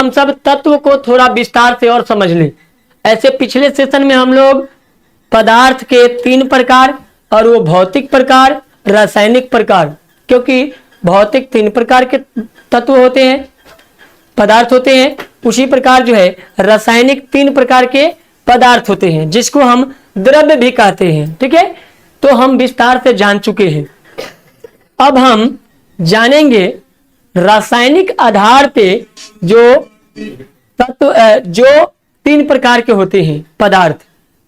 हम सब तत्व को थोड़ा विस्तार से और समझ लें। ऐसे पिछले सेशन में हम लोग पदार्थ के 3 प्रकार, और वो भौतिक प्रकार, रासायनिक प्रकार, क्योंकि भौतिक 3 प्रकार के तत्व होते हैं, पदार्थ होते हैं, उसी प्रकार जो है रासायनिक 3 प्रकार के पदार्थ होते हैं, जिसको हम द्रव्य भी कहते हैं। ठीक है, तो हम विस्तार से जान चुके हैं। अब हम जानेंगे रासायनिक आधार पे जो तत्व, जो 3 प्रकार के होते हैं पदार्थ।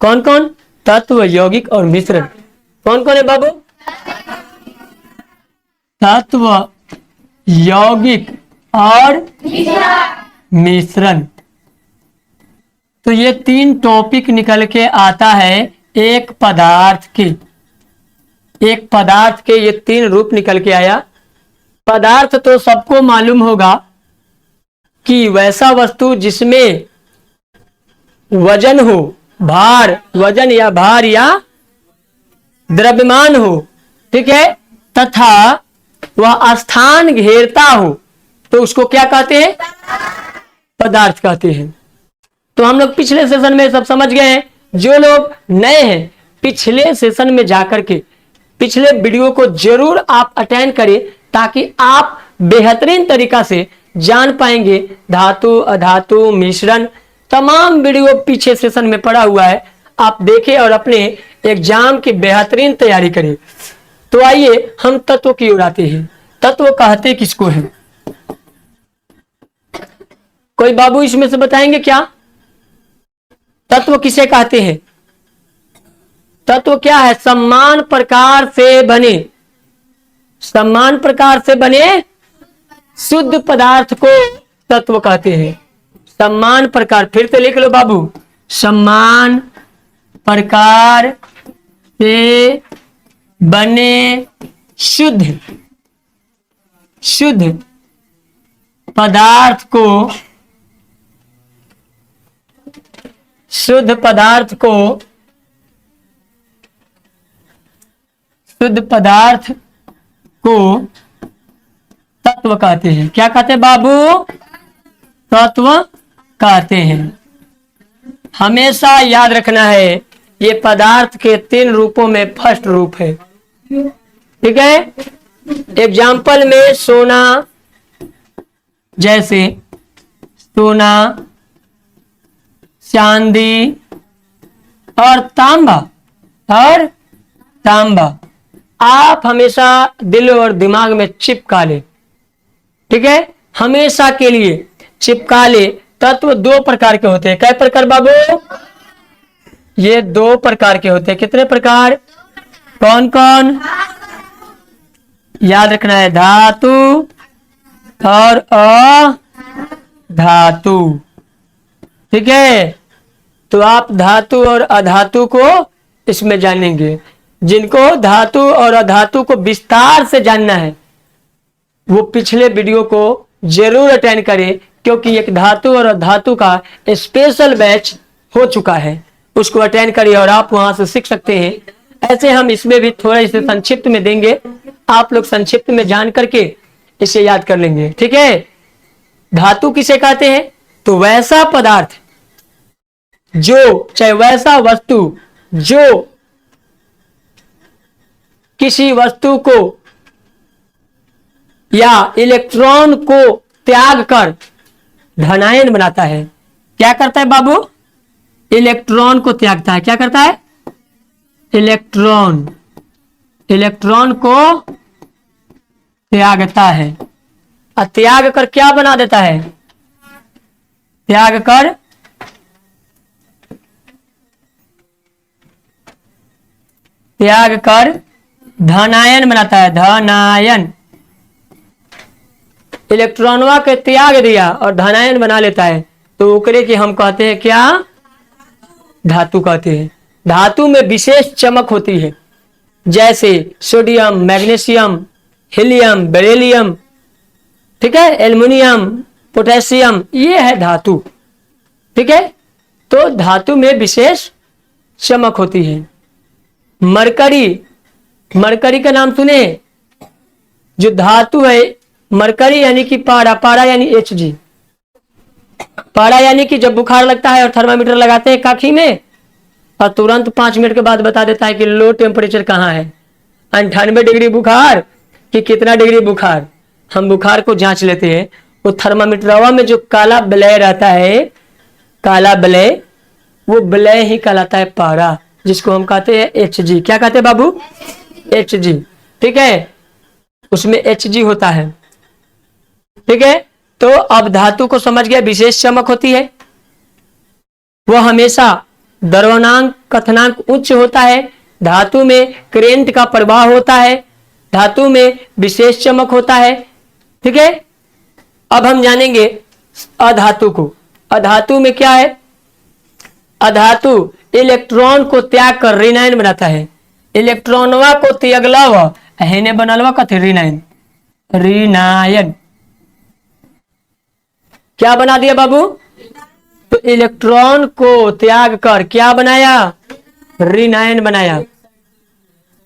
कौन कौन? तत्व, यौगिक और मिश्रण। कौन कौन है बाबू? तत्व, यौगिक और मिश्रण। तो ये 3 टॉपिक निकल के आता है एक पदार्थ के। एक पदार्थ के ये 3 रूप निकल के आया। पदार्थ तो सबको मालूम होगा कि वैसा वस्तु जिसमें वजन हो, भार, वजन या भार या द्रव्यमान हो, ठीक है, तथा वह स्थान घेरता हो, तो उसको क्या कहते हैं? पदार्थ कहते हैं। तो हम लोग पिछले सेशन में सब समझ गए हैं। जो लोग नए हैं, पिछले सेशन में जाकर के पिछले वीडियो को जरूर आप अटेंड करें, ताकि आप बेहतरीन तरीका से जान पाएंगे धातु, अधातु, मिश्रण। तमाम वीडियो पीछे सेशन में पड़ा हुआ है, आप देखें और अपने एग्जाम की बेहतरीन तैयारी करें। तो आइए हम तत्व की ओर आते हैं। तत्व कहते किसको है? कोई बाबू इसमें से बताएंगे क्या? तत्व किसे कहते हैं? तत्व क्या है? समान प्रकार से बने, समान प्रकार से बने शुद्ध पदार्थ को तत्व कहते हैं। समान प्रकार, फिर से लिख लो बाबू, समान प्रकार से बने शुद्ध पदार्थ को, शुद्ध पदार्थ को तत्व कहते हैं। क्या कहते हैं बाबू? तत्व कहते हैं। हमेशा याद रखना है, ये पदार्थ के 3 रूपों में फर्स्ट रूप है। ठीक है, एग्जाम्पल में सोना, जैसे सोना, चांदी और तांबा आप हमेशा दिल और दिमाग में चिपका ले। ठीक है, हमेशा के लिए चिपका ले। तत्व 2 प्रकार के होते हैं। कै प्रकार बाबू? ये 2 प्रकार के होते हैं। कितने प्रकार? कौन कौन? याद रखना है, धातु और अधातु। ठीक है, तो आप धातु और अधातु को इसमें जानेंगे। जिनको धातु और अधातु को विस्तार से जानना है, वो पिछले वीडियो को जरूर अटेंड करें, क्योंकि एक धातु और अधातु का स्पेशल बैच हो चुका है। उसको अटेंड करिए और आप वहां से सीख सकते हैं। ऐसे हम इसमें भी थोड़ा इसे संक्षिप्त में देंगे, आप लोग संक्षिप्त में जान करके इसे याद कर लेंगे। ठीक है, धातु किसे कहते हैं? तो वैसा पदार्थ जो, चाहे वैसा वस्तु जो किसी वस्तु को या इलेक्ट्रॉन को त्याग कर धनायन बनाता है। क्या करता है बाबू? इलेक्ट्रॉन को त्यागता है। क्या करता है? इलेक्ट्रॉन को त्यागता है। और त्याग कर क्या बना देता है? त्याग कर धनायन बनाता है। धनायन, इलेक्ट्रॉनवा के त्याग दिया और धनायन बना लेता है, तो ओकरे के हम कहते हैं क्या? धातु कहते हैं। धातु में विशेष चमक होती है, जैसे सोडियम, मैग्नीशियम, हीलियम, बेरिलियम, ठीक है, एल्युमिनियम, पोटेशियम, ये है धातु। ठीक है, तो धातु में विशेष चमक होती है। मरकरी का नाम सुने? जो धातु है मरकरी, यानी कि पारा यानी Hg। पारा यानी कि जब बुखार लगता है और थर्मामीटर लगाते हैं काखी में और तुरंत 5 मिनट के बाद बता देता है कि लो टेम्परेचर कहाँ है, 98 डिग्री बुखार कि कितना डिग्री बुखार। हम बुखार को जांच लेते हैं, वो थर्मामीटरवा में जो काला वलय रहता है, काला वलय, वो वलय ही कहलाता है पारा, जिसको हम कहते हैं Hg। क्या कहते हैं बाबू? Hg। ठीक है, उसमें Hg होता है। ठीक है, तो अब धातु को समझ गया, विशेष चमक होती है, वह हमेशा द्रवणांक कथनांक उच्च होता है, धातु में करेंट का प्रवाह होता है, धातु में विशेष चमक होता है। ठीक है, अब हम जानेंगे अधातु को। अधातु में क्या है? अधातु इलेक्ट्रॉन को त्याग कर ऋणायन बनाता है। इलेक्ट्रॉनवा को त्यागला व हेने बनलवा कथे ऋणायन, ऋणायन क्या बना दिया बाबू? तो इलेक्ट्रॉन को त्याग कर क्या बनाया? ऋणायन बनाया।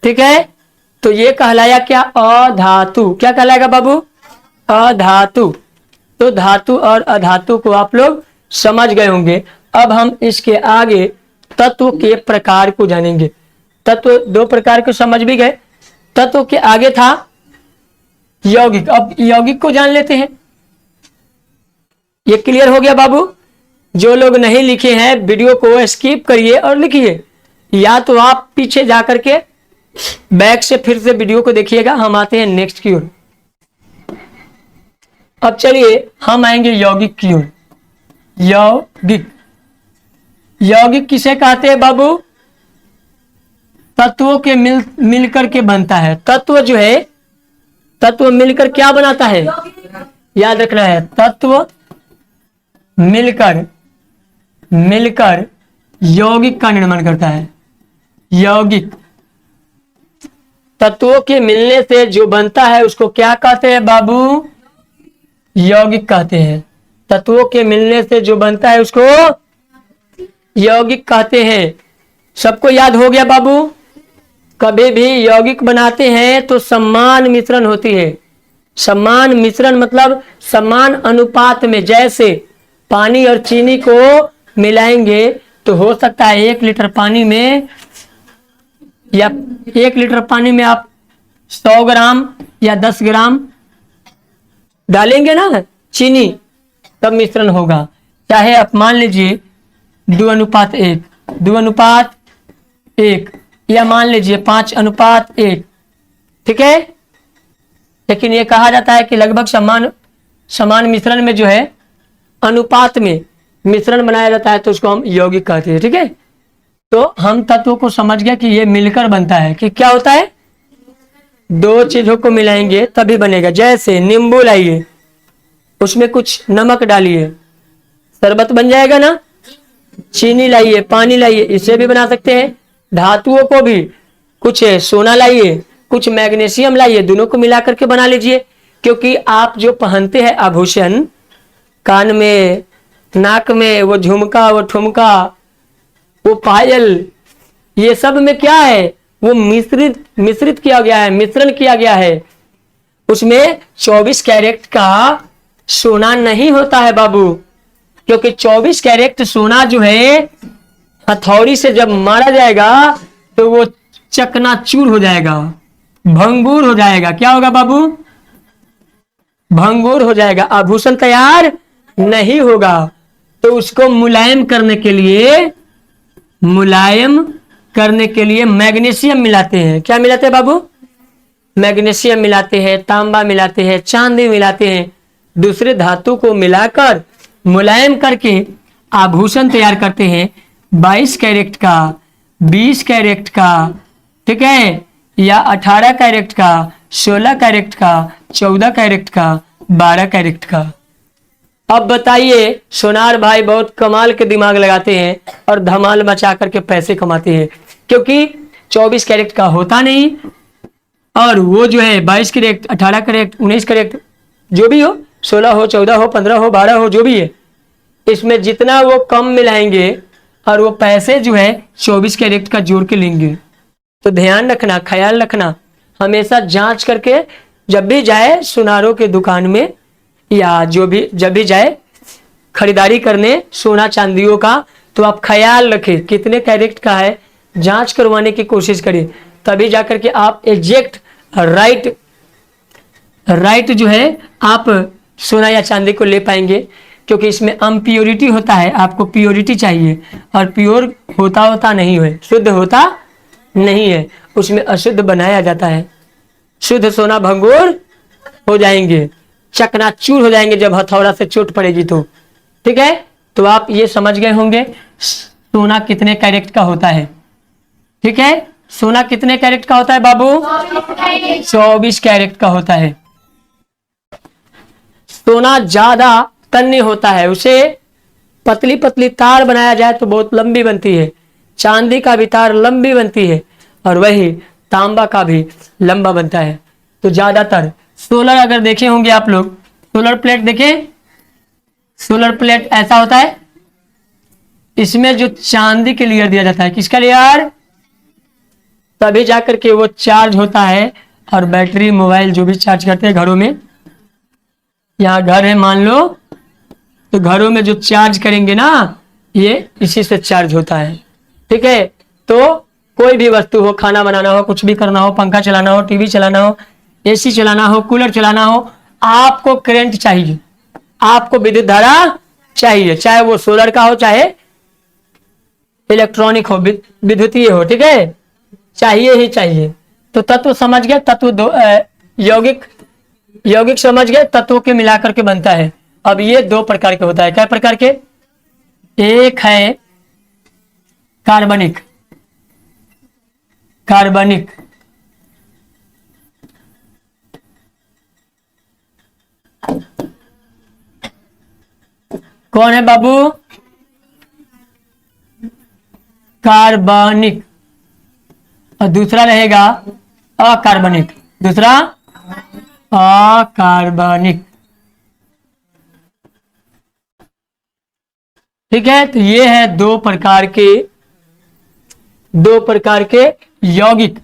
ठीक है, तो ये कहलाया क्या? अधातु। क्या कहलाएगा बाबू? अधातु। तो धातु और अधातु को आप लोग समझ गए होंगे। अब हम इसके आगे तत्व के प्रकार को जानेंगे। तत्व 2 प्रकार को समझ भी गए। तत्व के आगे था यौगिक। अब यौगिक को जान लेते हैं। ये क्लियर हो गया बाबू? जो लोग नहीं लिखे हैं वीडियो को स्किप करिए और लिखिए, या तो आप पीछे जाकर के बैक से फिर से वीडियो को देखिएगा। हम आते हैं नेक्स्ट की ओर। अब चलिए हम आएंगे यौगिक की ओर। यौगिक, यौगिक किसे कहते हैं बाबू? तत्वों के मिलकर के बनता है। तत्व जो है, तत्व मिलकर क्या बनाता है? याद रखना है, तत्व मिलकर यौगिक का निर्माण करता है। यौगिक तत्वों के मिलने से जो बनता है उसको क्या कहते हैं बाबू? यौगिक कहते हैं। तत्वों के मिलने से जो बनता है उसको यौगिक कहते हैं। सबको याद हो गया बाबू? कभी भी यौगिक बनाते हैं तो समान मिश्रण होती है। समान मिश्रण मतलब समान अनुपात में, जैसे पानी और चीनी को मिलाएंगे तो हो सकता है 1 लीटर पानी में, या 1 लीटर पानी में आप 100 ग्राम या 10 ग्राम डालेंगे ना चीनी, तब मिश्रण होगा। चाहे आप मान लीजिए 2:1, 2:1, या मान लीजिए 5:1। ठीक है, लेकिन ये कहा जाता है कि लगभग समान मिश्रण में जो है अनुपात में मिश्रण बनाया जाता है, तो उसको हम यौगिक कहते हैं। ठीक है, तो हम तत्वों को समझ गया कि ये मिलकर बनता है। कि क्या होता है? 2 चीजों को मिलाएंगे तभी बनेगा। जैसे नींबू लाइए, उसमें कुछ नमक डालिए, शरबत बन जाएगा ना। चीनी लाइए, पानी लाइए, इसे भी बना सकते हैं। धातुओं को भी, कुछ सोना लाइए, कुछ मैग्नीशियम लाइए, दोनों को मिला करके बना लीजिए। क्योंकि आप जो पहनते हैं आभूषण, कान में, नाक में, वो झुमका, वो ठुमका, वो पायल, ये सब में क्या है? वो मिश्रित किया गया है, मिश्रण किया गया है। उसमें 24 कैरेट का सोना नहीं होता है बाबू, क्योंकि 24 कैरेट सोना जो है हथौड़ी से जब मारा जाएगा तो वो चकनाचूर हो जाएगा, भंगूर हो जाएगा। क्या होगा बाबू? भंगूर हो जाएगा, आभूषण तैयार नहीं होगा। तो उसको मुलायम करने के लिए मैग्नीशियम मिलाते हैं। क्या मिलाते हैं बाबू? मैग्नीशियम मिलाते हैं, तांबा मिलाते हैं, चांदी मिलाते हैं, दूसरे धातु को मिलाकर मुलायम करके आभूषण तैयार करते हैं। 22 कैरेट का, 20 कैरेट का, ठीक है, या 18 कैरेट का, 16 कैरेट का, 14 कैरेट का, 12 कैरेट का। अब बताइए, सोनार भाई बहुत कमाल के दिमाग लगाते हैं और धमाल मचा करके पैसे कमाते हैं, क्योंकि 24 कैरेट का होता नहीं, और वो जो है 22 कैरेट, 18 कैरेट, 19 कैरेट, जो भी हो, 16 हो, 14 हो, 15 हो, 12 हो, जो भी है, इसमें जितना वो कम मिलाएंगे और वो पैसे जो है 24 कैरेट का जोड़ के लेंगे। तो ध्यान रखना, ख्याल रखना, हमेशा जांच करके जब भी जाए सुनारों के दुकान में, या जो भी जब भी जाए खरीदारी करने सोना चांदियों का, तो आप ख्याल रखें कितने कैरेट का है, जांच करवाने की कोशिश करें, तभी जाकर के आप एग्जैक्ट राइट जो है आप सोना या चांदी को ले पाएंगे। क्योंकि इसमें अम्प्योरिटी होता है, आपको प्योरिटी चाहिए, और प्योर होता नहीं है, शुद्ध होता नहीं है, उसमें अशुद्ध बनाया जाता है। शुद्ध सोना भंगुर हो जाएंगे, चकनाचूर हो जाएंगे जब हथौड़ा से चोट पड़ेगी तो। ठीक है, तो आप ये समझ गए होंगे सोना कितने कैरेट का होता है। ठीक है, सोना कितने कैरेट का होता है बाबू? 24 कैरेट का होता है। सोना ज्यादा तन्य होता है, उसे पतली पतली तार बनाया जाए तो बहुत लंबी बनती है, चांदी का भी तार लंबी बनती है, और वही तांबा का भी लंबा बनता है। तो ज्यादातर सोलर अगर देखे होंगे आप लोग, सोलर प्लेट देखें, सोलर प्लेट ऐसा होता है, इसमें जो चांदी के लेयर दिया जाता है, किसका लेयर? तभी जाकर के वो चार्ज होता है। और बैटरी मोबाइल जो भी चार्ज करते हैं घरों में, यहाँ घर है मान लो, तो घरों में जो चार्ज करेंगे ना, ये इसी से चार्ज होता है। ठीक है, तो कोई भी वस्तु हो, खाना बनाना हो, कुछ भी करना हो, पंखा चलाना हो, टीवी चलाना हो, एसी चलाना हो, कूलर चलाना हो, आपको करंट चाहिए, आपको विद्युत धारा चाहिए, चाहे वो सोलर का हो, चाहे इलेक्ट्रॉनिक हो, विद्युतीय हो। ठीक है, चाहिए ही चाहिए। तो तत्व समझ गए, तत्व दो यौगिक समझ गए, तत्वों के मिलाकर के बनता है। अब ये दो प्रकार के होता है, क्या प्रकार के? एक है कार्बनिक, कार्बनिक कौन है बाबू? कार्बनिक। और दूसरा रहेगा अकार्बनिक, दूसरा अकार्बनिक। ठीक है, तो ये है दो प्रकार के यौगिक।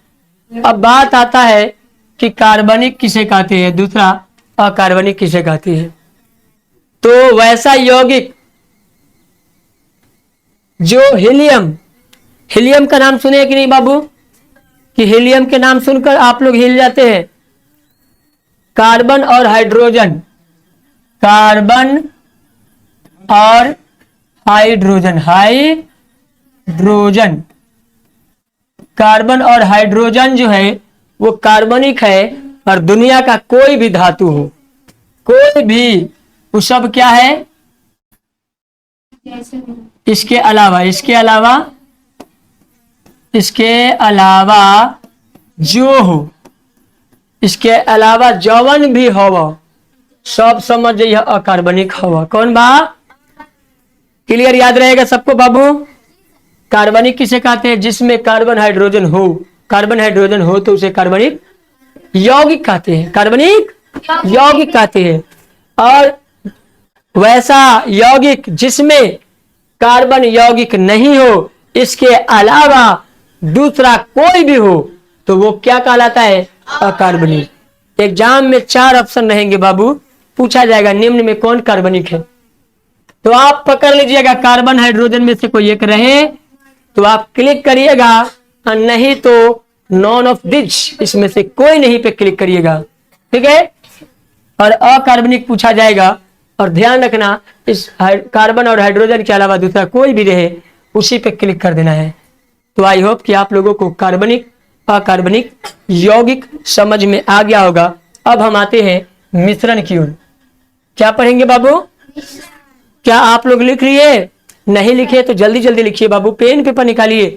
अब बात आता है कि कार्बनिक किसे कहते हैं, दूसरा अकार्बनिक किसे कहते हैं। तो वैसा यौगिक जो हीलियम का नाम सुने कि नहीं बाबू? कि हीलियम के नाम सुनकर आप लोग हिल जाते हैं। कार्बन और हाइड्रोजन, कार्बन और हाइड्रोजन, कार्बन और हाइड्रोजन जो है वो कार्बनिक है। और दुनिया का कोई भी धातु हो, कोई भी, वो सब क्या है? इसके अलावा जो हो, इसके अलावा जवन भी हवा सब समझ जाइए अकार्बनिक हवा। कौन बा? क्लियर, याद रहेगा सबको बाबू? कार्बनिक किसे कहते हैं? जिसमें कार्बन हाइड्रोजन हो तो उसे कार्बनिक यौगिक कहते हैं, कार्बनिक यौगिक कहते हैं। और वैसा यौगिक जिसमें कार्बन यौगिक नहीं हो, इसके अलावा दूसरा कोई भी हो, तो वो क्या कहलाता है? अकार्बनिक। एग्जाम में 4 ऑप्शन रहेंगे बाबू, पूछा जाएगा निम्न में कौन कार्बनिक है, तो आप पकड़ लीजिएगा कार्बन हाइड्रोजन में से कोई एक रहे तो आप क्लिक करिएगा, और नहीं तो नॉन ऑफ दिस, इसमें से कोई नहीं पे क्लिक करिएगा। ठीक है, और अकार्बनिक पूछा जाएगा, और ध्यान रखना इस कार्बन और हाइड्रोजन के अलावा दूसरा कोई भी रहे उसी पे क्लिक कर देना है। तो आई होप कि आप लोगों को कार्बनिक अकार्बनिक यौगिक समझ में आ गया होगा। अब हम आते हैं मिश्रण की ओर। क्या पढ़ेंगे बाबू? क्या आप लोग लिख लिए? नहीं लिखे तो जल्दी जल्दी लिखिए बाबू, पेन पेपर निकालिए,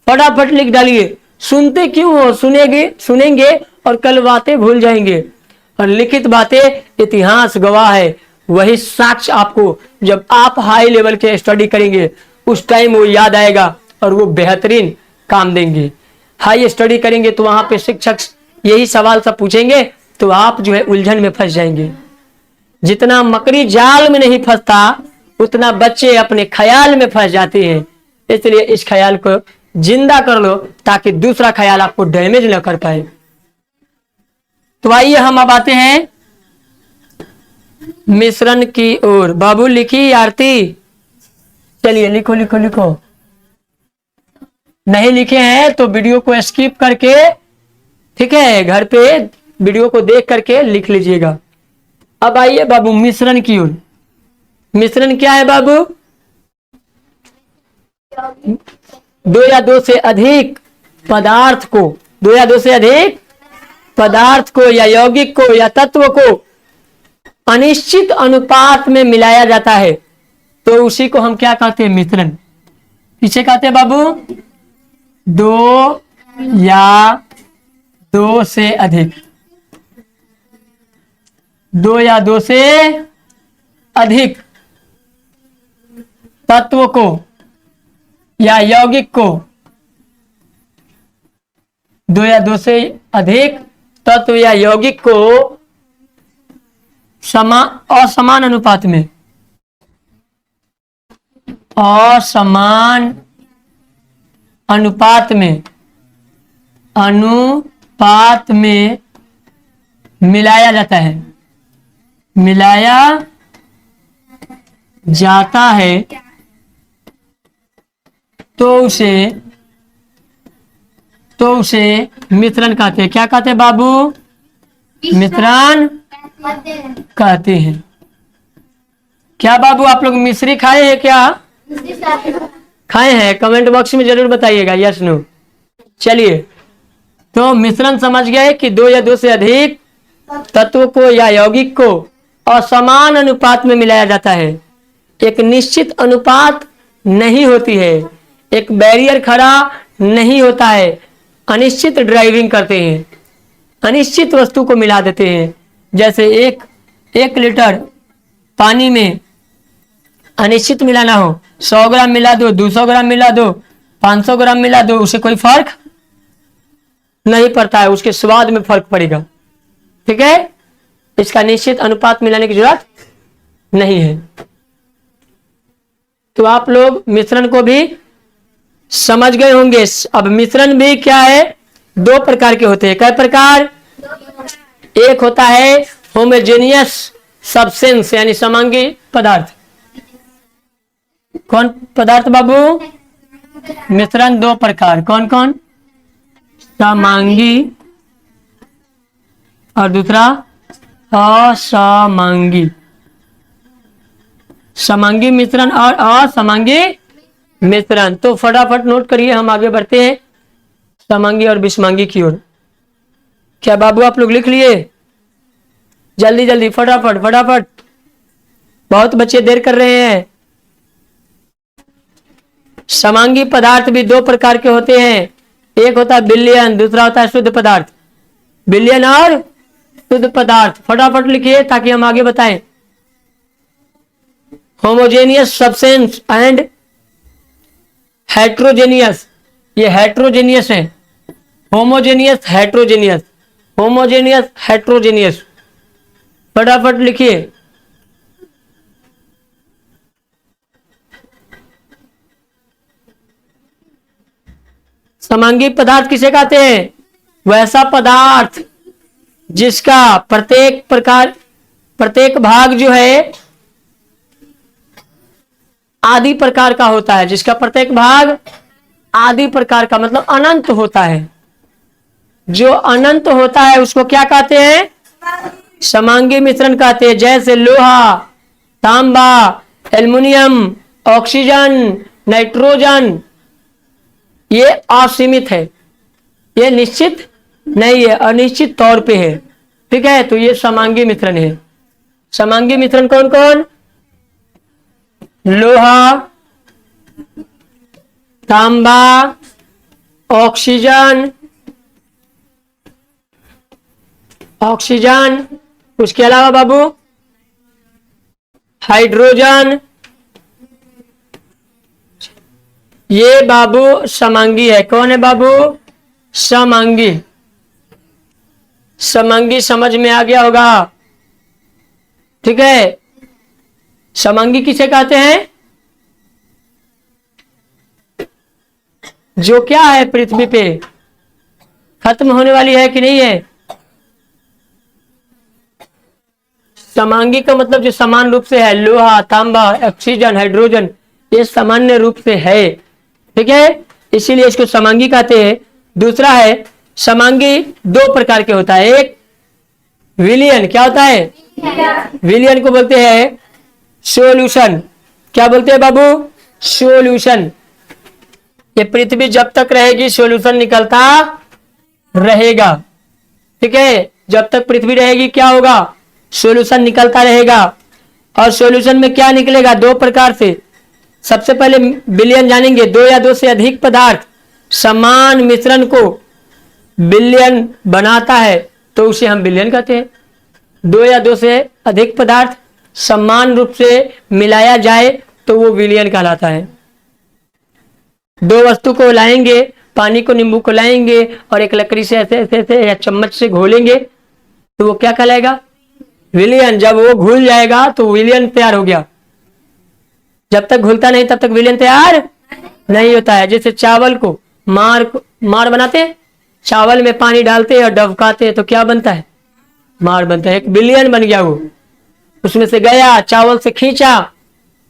फटाफट लिख डालिए। सुनते क्यों हो? सुनेंगे और कल बातें भूल जाएंगे, और लिखित बातें इतिहास गवाह है। वही साक्ष्य आपको जब आप हाई लेवल के स्टडी करेंगे उस टाइम वो याद आएगा और वो बेहतरीन काम देंगे। हाई स्टडी करेंगे तो वहां पे शिक्षक यही सवाल सब पूछेंगे तो आप जो है उलझन में फंस जाएंगे। जितना मकड़ी जाल में नहीं फंसता उतना बच्चे अपने ख्याल में फंस जाते हैं। इसलिए इस ख्याल को जिंदा कर लो ताकि दूसरा ख्याल आपको डैमेज न कर पाए। तो आइए हम अब आते हैं मिश्रण की ओर। बाबू लिखी आरती? चलिए लिखो लिखो लिखो। नहीं लिखे हैं तो वीडियो को स्किप करके, ठीक है, घर पे वीडियो को देख करके लिख लीजिएगा। अब आइए बाबू मिश्रण की ओर। मिश्रण क्या है बाबू? दो या दो से अधिक पदार्थ को, दो या दो से अधिक पदार्थ को या यौगिक को या तत्व को अनिश्चित अनुपात में मिलाया जाता है, तो उसी को हम क्या कहते हैं? मिश्रण। किसे कहते हैं बाबू? दो या दो से अधिक, दो या दो से अधिक तत्व को या यौगिक को, दो या दो से अधिक तत्व या यौगिक को असमान अनुपात में, असमान अनुपात में, अनुपात में मिलाया जाता है, मिलाया जाता है, तो उसे मिश्रण कहते हैं। क्या कहते हैं बाबू? मिश्रण कहते हैं। क्या बाबू आप लोग मिश्री खाए हैं क्या? खाए हैं? कमेंट बॉक्स में जरूर बताइएगा यस नो। चलिए, तो मिश्रण समझ गए कि दो या दो से अधिक तत्व को या यौगिक को असमान अनुपात में मिलाया जाता है। एक निश्चित अनुपात नहीं होती है, एक बैरियर खड़ा नहीं होता है, अनिश्चित ड्राइविंग करते हैं, अनिश्चित वस्तु को मिला देते हैं। जैसे एक लीटर पानी में अनिश्चित मिलाना हो, 100 ग्राम मिला दो, 200 ग्राम मिला दो, 500 ग्राम मिला दो, उसे कोई फर्क नहीं पड़ता है, उसके स्वाद में फर्क पड़ेगा। ठीक है, इसका निश्चित अनुपात मिलाने की जरूरत नहीं है। तो आप लोग मिश्रण को भी समझ गए होंगे। अब मिश्रण भी क्या है? दो प्रकार के होते हैं। कई प्रकार? एक होता है होमोजेनियस सब्सटेंस यानी समांगी पदार्थ। कौन पदार्थ बाबू? मिश्रण दो प्रकार। कौन कौन? समांगी और दूसरा असमांगी। समांगी मिश्रण और असमांगी मिश्रण। तो फटाफट नोट करिए, हम आगे बढ़ते हैं समांगी और विषमांगी की ओर। क्या बाबू आप लोग लिख लिए? जल्दी जल्दी फटाफट फटाफट, बहुत बच्चे देर कर रहे हैं। समांगी पदार्थ भी दो प्रकार के होते हैं। एक होता है विलयन, दूसरा होता है शुद्ध पदार्थ। विलयन और शुद्ध पदार्थ, फटाफट लिखिए ताकि हम आगे बताएं। Homogeneous substance and heterogeneous. ये हेट्रोजेनियस है। होमोजेनियस हेट्रोजेनियस, होमोजेनियस हेट्रोजेनियस, फटाफट लिखिए। समांगी पदार्थ किसे कहते हैं? वैसा पदार्थ जिसका प्रत्येक भाग जो है आदि प्रकार का होता है, जिसका प्रत्येक भाग आदि प्रकार का मतलब अनंत होता है। जो अनंत होता है उसको क्या कहते हैं? समांगी मिश्रण कहते हैं। जैसे लोहा, तांबा, एल्युमिनियम, ऑक्सीजन, नाइट्रोजन, ये असीमित है, ये निश्चित नहीं है, अनिश्चित तौर पे है। ठीक है, तो ये समांगी मिश्रण है। समांगी मिश्रण कौन कौन? लोहा, तांबा, ऑक्सीजन, उसके अलावा बाबू हाइड्रोजन, ये बाबू समांगी है। कौन है बाबू? समांगी। समांगी समझ में आ गया होगा। ठीक है, समांगी किसे कहते हैं? जो क्या है पृथ्वी पे खत्म होने वाली है कि नहीं है? समांगी का मतलब जो समान रूप से है, लोहा, तांबा, ऑक्सीजन, हाइड्रोजन, ये सामान्य रूप से है, ठीक है, इसीलिए इसको समांगी कहते हैं। दूसरा है समांगी दो प्रकार के होता है, एक विलियन, क्या होता है, विलियन को बोलते हैं सोल्यूशन। क्या बोलते हैं बाबू, सोल्यूशन। ये पृथ्वी जब तक रहेगी सोल्यूशन निकलता रहेगा, ठीक है, जब तक पृथ्वी रहेगी क्या होगा, सोल्यूशन निकलता रहेगा। और सोल्यूशन में क्या निकलेगा, दो प्रकार से। सबसे पहले विलयन जानेंगे, दो या दो से अधिक पदार्थ समान मिश्रण को विलयन बनाता है तो उसे हम विलयन कहते हैं। दो या दो से अधिक पदार्थ समान रूप से मिलाया जाए तो वो विलयन कहलाता है। दो वस्तु को लाएंगे, पानी को, नींबू को लाएंगे और एक लकड़ी से ऐसे ऐसे ऐसे या चम्मच से घोलेंगे तो वो क्या कहलाएगा, विलयन। जब वो घुल जाएगा तो विलयन तैयार हो गया। जब तक घुलता नहीं तब तक विलयन तैयार नहीं होता है। जैसे चावल को मार बनाते हैं, चावल में पानी डालते हैं और डबकाते हैं तो क्या बनता है, मार बनता है। एक विलयन बन गया, वो उसमें से गया, चावल से खींचा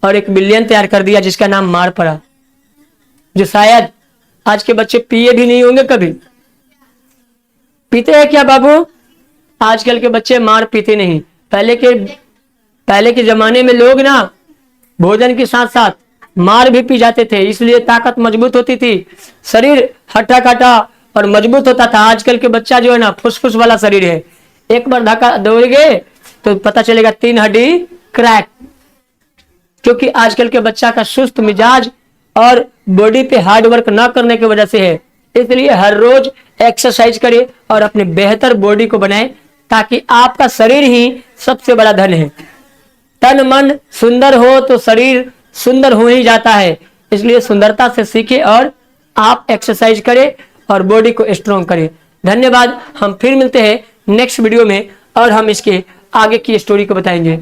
और एक विलयन तैयार कर दिया जिसका नाम मार पड़ा, जो शायद आज के बच्चे पिए भी नहीं होंगे। कभी पीते हैं क्या बाबू, आजकल के बच्चे मार पीते नहीं। पहले के जमाने में लोग ना भोजन के साथ साथ मार भी पी जाते थे, इसलिए ताकत मजबूत होती थी, शरीर हट्टा कट्टा और मजबूत होता था। आजकल के बच्चा जो है ना फुसफुस वाला शरीर है, एक बार धक्का दौड़ेंगे तो पता चलेगा 3 हड्डी क्रैक, क्योंकि आजकल के बच्चा का सुस्त मिजाज और बॉडी पे हार्ड वर्क ना करने की वजह से है। इसलिए हर रोज एक्सरसाइज करें और अपने बेहतर बॉडी को बनाएं, ताकि आपका शरीर ही सबसे बड़ा धन है। तन मन सुंदर हो तो शरीर सुंदर हो ही जाता है, इसलिए सुंदरता से सीखें और आप एक्सरसाइज करें और बॉडी को स्ट्रॉन्ग करें। धन्यवाद। हम फिर मिलते हैं नेक्स्ट वीडियो में और हम इसके आगे की स्टोरी को बताएंगे।